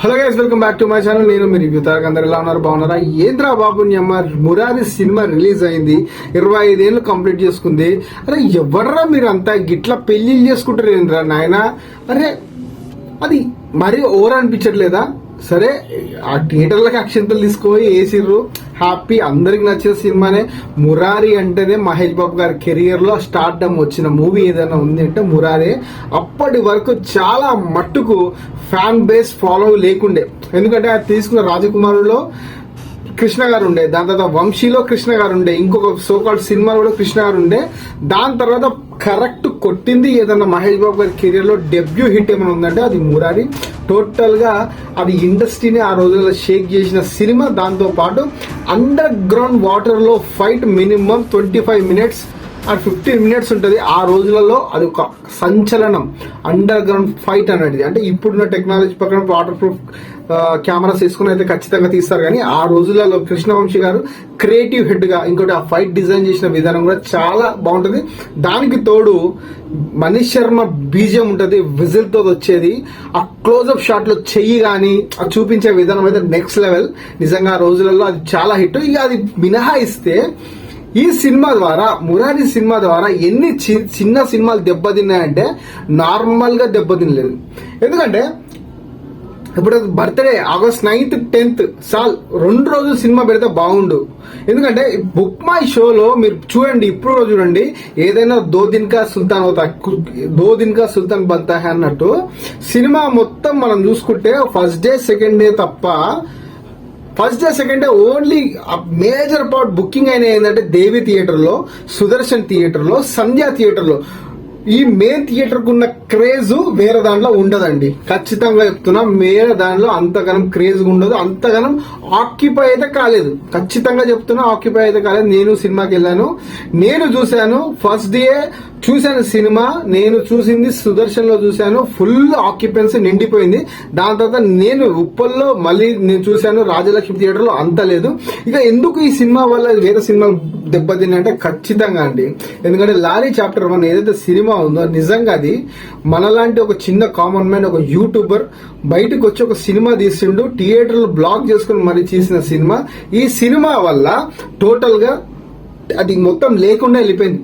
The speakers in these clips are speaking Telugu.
Hello guys, welcome back to my channel. నేను మీ రివ్యూ తారక్. అందరు ఎలా ఉన్నారు? బాగున్నారా? ఏంద్రా బాబు మురారి సినిమా రిలీజ్ అయింది, 25 ఏళ్ళు కంప్లీట్ చేసుకుంది. అరే ఎవర్రా మీరు అంతా గిట్లా పెళ్లిళ్ళు చేసుకుంటారు ఏంద్రా నాయన? అరే అది మరీ ఓవర్ అనిపించట్లేదా? సరే, ఆ థియేటర్లకు అక్షంతలు తీసుకుపోయి వేసిర్రు, హ్యాపీ, అందరికి నచ్చిన సినిమానే. మురారి అంటేనే మహేష్ బాబు గారి కెరియర్ లో స్టార్డమ్ వచ్చిన మూవీ ఏదైనా ఉంది అంటే మురారి. అప్పటి వరకు చాలా మట్టుకు ఫ్యాన్ బేస్ ఫాలో లేకుండే, ఎందుకంటే అది తీసుకున్న రాజకుమారులో కృష్ణ గారు ఉండే, దాని తర్వాత వంశీలో కృష్ణ గారు ఉండే, ఇంకొక సోకాల్డ్ సినిమా కూడా కృష్ణ గారు ఉండే. దాని తర్వాత కరెక్ట్ కొట్టింది ఏదన్నా మహేష్ బాబు గారి కెరియర్ లో డెబ్యూ హిట్ ఏమైనా ఉందంటే అది మురారి. టోటల్ గా అది ఇండస్ట్రీని ఆ రోజుల్లో షేక్ చేసిన సినిమా. దాంతో పాటు అండర్ గ్రౌండ్ వాటర్ లో ఫైట్ మినిమం 25 minutes ఆ 15 minutes ఉంటుంది. ఆ రోజులలో అది ఒక సంచలనం, అండర్ గ్రౌండ్ ఫైట్ అనేది. అంటే ఇప్పుడున్న టెక్నాలజీ ప్రకారం వాటర్ ప్రూఫ్ కెమెరాస్ తీసుకుని అయితే ఖచ్చితంగా తీస్తారు, కానీ ఆ రోజులలో కృష్ణవంశీ గారు క్రియేటివ్ హెడ్ గా, ఇంకోటి ఆ ఫైట్ డిజైన్ చేసిన విధానం కూడా చాలా బాగుంటది. దానికి తోడు మనీష్ శర్మ బీజియం ఉంటది, విజిల్ తో వచ్చేది. ఆ క్లోజ్అప్ షాట్ లో చెయ్యి గానీ ఆ చూపించే విధానం అయితే నెక్స్ట్ లెవెల్. నిజంగా ఆ రోజులలో అది చాలా హిట్. ఇక అది మినహాయిస్తే ఈ సినిమా ద్వారా, మురారి సినిమా ద్వారా ఎన్ని చిన్న సినిమాలు దెబ్బతిన్నాయంటే నార్మల్ గా దెబ్బతినలేదు. ఎందుకంటే ఇప్పుడు బర్త్డే August 9th 10th సాల్ 2 రోజులు సినిమా పెడితే బాగుండు. ఎందుకంటే బుక్ మై షోలో మీరు చూడండి, ఇప్పుడు చూడండి, ఏదైనా దో దిన్ కా సుల్తాన్ బంతా హై అన్నట్టు సినిమా మొత్తం మనం చూసుకుంటే ఫస్ట్ డే సెకండ్ డే తప్ప, first day second day only major part booking అయిన ఏంటంటే దేవి థియేటర్ లో, సుదర్శన్ థియేటర్ లో, సంధ్యా థియేటర్ లో. ఈ మెయిన్ థియేటర్ కు ఉన్న క్రేజ్ వేరే దాంట్లో ఉండదండి, ఖచ్చితంగా చెప్తున్నా. వేరే దాంట్లో అంతగానం క్రేజ్ ఉండదు, అంతగానం ఆక్యుపై అయితే కాలేదు. ఖచ్చితంగా చెప్తున్నా, ఆక్యుపై అయితే కాలేదు. నేను సినిమాకి వెళ్ళాను, నేను చూశాను, ఫస్ట్ డే చూశాను సినిమా. నేను చూసింది సుదర్శన్ లో చూశాను, ఫుల్ ఆక్యుపెన్సీ నిండిపోయింది. దాని తర్వాత నేను ఉప్పల్లో మళ్ళీ నేను చూశాను, రాజలక్ష్మి థియేటర్ లో అంత లేదు. ఇక ఎందుకు ఈ సినిమా వల్ల వేరే సినిమా దెబ్బతిన్నాయంటే ఖచ్చితంగా అండి, ఎందుకంటే లారీ చాప్టర్ 1 ఏదైతే సినిమా ఉందో, నిజంగా అది మనలాంటి ఒక చిన్న కామన్ మ్యాన్, ఒక యూట్యూబర్ బయటకు వచ్చి ఒక సినిమా తీసిండు, థియేటర్లు బ్లాక్ చేసుకుని మరి చేసిన సినిమా. ఈ సినిమా వల్ల టోటల్ గా అది మొత్తం లేకుండా వెళ్ళిపోయింది.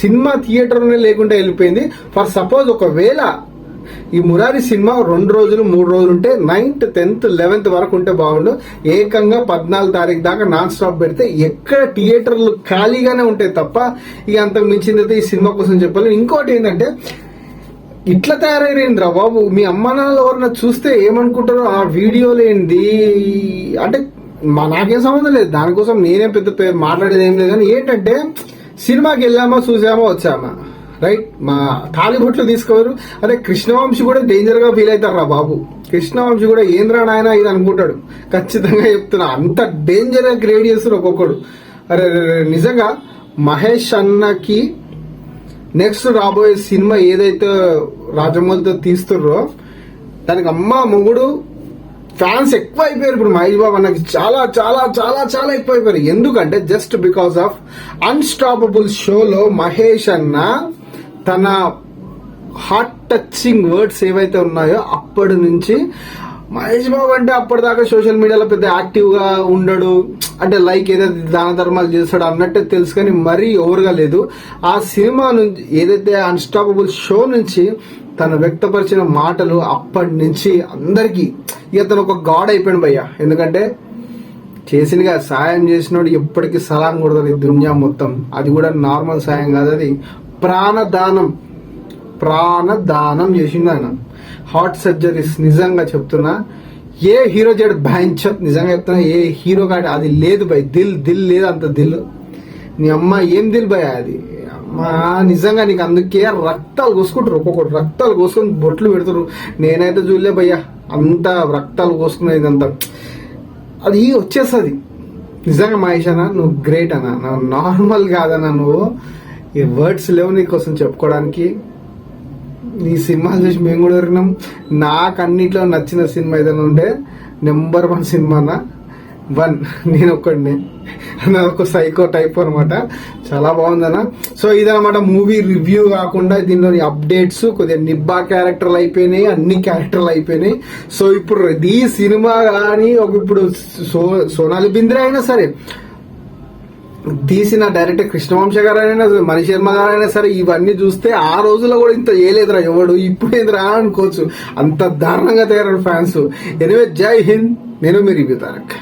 సినిమా థియేటర్లోనే లేకుండా వెళ్ళిపోయింది. ఫర్ సపోజ్ ఒకవేళ ఈ మురారి సినిమా 2 రోజులు 3 రోజులు ఉంటే 9th 10th 11th వరకు ఉంటే బాగుండు. ఏకంగా 14 తారీఖు దాకా నాన్ స్టాప్ పెడితే ఎక్కడ థియేటర్లు ఖాళీగానే ఉంటాయి తప్ప ఇక అంతకు మించిందైతే ఈ సినిమా కోసం చెప్పాలి. ఇంకోటి ఏంటంటే, ఇట్లా తయారైందిరా బాబు, మీ అమ్మ నాన్నలు ఎవరన్నా చూస్తే ఏమనుకుంటారో ఆ వీడియోలు ఏంది అంటే నాకేం సంబంధం లేదు, దానికోసం నేనేం పెద్ద మాట్లాడేది ఏం లేదు. కానీ ఏంటంటే, సినిమాకి వెళ్ళామా, చూసామా, వచ్చామా, రైట్. మా టాలీవుడ్లో తీసుకోరు. అదే కృష్ణవంశీ కూడా డేంజర్ గా ఫీల్ అవుతారా బాబు. కృష్ణవంశీ కూడా ఏంద్రా నాయన ఇది అనుకుంటాడు, ఖచ్చితంగా చెప్తున్నా. అంత డేంజర్ గా క్రియేట్ చేస్తారు ఒక్కొక్కడు. అరే నిజంగా మహేష్ అన్నకి నెక్స్ట్ రాబోయే సినిమా ఏదైతే రాజమౌళితో తీస్తుర్రో దానికి అమ్మ మొగుడు ఫ్యాన్స్ ఎక్కువ అయిపోయారు. ఇప్పుడు మహేష్ బాబు అన్నకి చాలా చాలా చాలా చాలా ఎక్కువ అయిపోయారు. ఎందుకంటే జస్ట్ బికాస్ ఆఫ్ అన్స్టాపబుల్ షోలో మహేష్ అన్న తన హార్ట్ టచింగ్ వర్డ్స్ ఏవైతే ఉన్నాయో అప్పటి నుంచి మహేష్ బాబు అంటే అప్పటిదాకా సోషల్ మీడియాలో పెద్ద యాక్టివ్ గా ఉండడు, అంటే లైక్ ఏదైతే దాన ధర్మాలు చేస్తాడు అన్నట్టే తెలుసు, కానీ మరీ ఓవర్గా లేదు. ఆ సినిమా నుంచి ఏదైతే అన్స్టాపబుల్ షో నుంచి తను వ్యక్తపరిచిన మాటలు అప్పటి నుంచి అందరికీ ఇక తను ఒక గాడ్ అయిపోయాడు భయ్య. ఎందుకంటే చేసినగా సాయం చేసినోడు ఎప్పటికీ సలాం కొడతాడు ఈ దునియా మొత్తం. అది కూడా నార్మల్ సాయం కాదు, అది ప్రాణదానం చేసిండు ఆయన. హార్ట్ సర్జరీస్ నిజంగా చెప్తున్నా, ఏ హీరో చేయడు భయంచత్. నిజంగా చెప్తున్నా, ఏ హీరో కాదు అది లేదు భయ్. దిల్ లేదు, అంత దిల్. నీ అమ్మ ఏం దిల్ భయ అది అమ్మా. నిజంగా నీకు అందుకే రక్తాలు కోసుకుంటారు, ఒక్కొక్కటి రక్తాలు కోసుకొని బొట్లు పెడతారు. నేనైతే చూడలే భయ్యా అంత రక్తాలు కోసుకునేది అంతా. అది వచ్చేస్తుంది నిజంగా. మహేష్ అన్న నువ్వు గ్రేట్ అన్న, నార్మల్ కాదన్నా నువ్వు. ఈ వర్డ్స్ లేవు నీకోసం చెప్పుకోవడానికి. నీ సినిమా చూసి మేము కూడా ఎరిగినాం. నాకు అన్నిట్లో నచ్చిన సినిమా ఏదైనా ఉంటే నెంబర్ 1 సినిమా అన్న. వన్ నేను ఒక్కడిని, ఒక సైకో టైప్ అనమాట. చాలా బాగుందన్న. సో ఇదనమాట మూవీ రివ్యూ కాకుండా దీనిలోని అప్డేట్స్. కొద్దిగా నిబ్బా క్యారెక్టర్లు అయిపోయినాయి, అన్ని క్యారెక్టర్లు అయిపోయినాయి. సో ఇప్పుడు ఈ సినిమా కానీ ఇప్పుడు సోనాలి బింద్రే అయినా సరే, తీసిన డైరెక్టర్ కృష్ణవంశ గారు అయినా సరే, మణి శర్మ గారు అయినా సరే, ఇవన్నీ చూస్తే ఆ రోజుల్లో కూడా ఇంత ఏలేదురా ఎవడు, ఇప్పుడు ఏదిరా అనుకోవచ్చు. అంత దారుణంగా తయారు ఫ్యాన్స్. ఎనివే జై హింద్. నేను మీ రివ్యూ తారక్.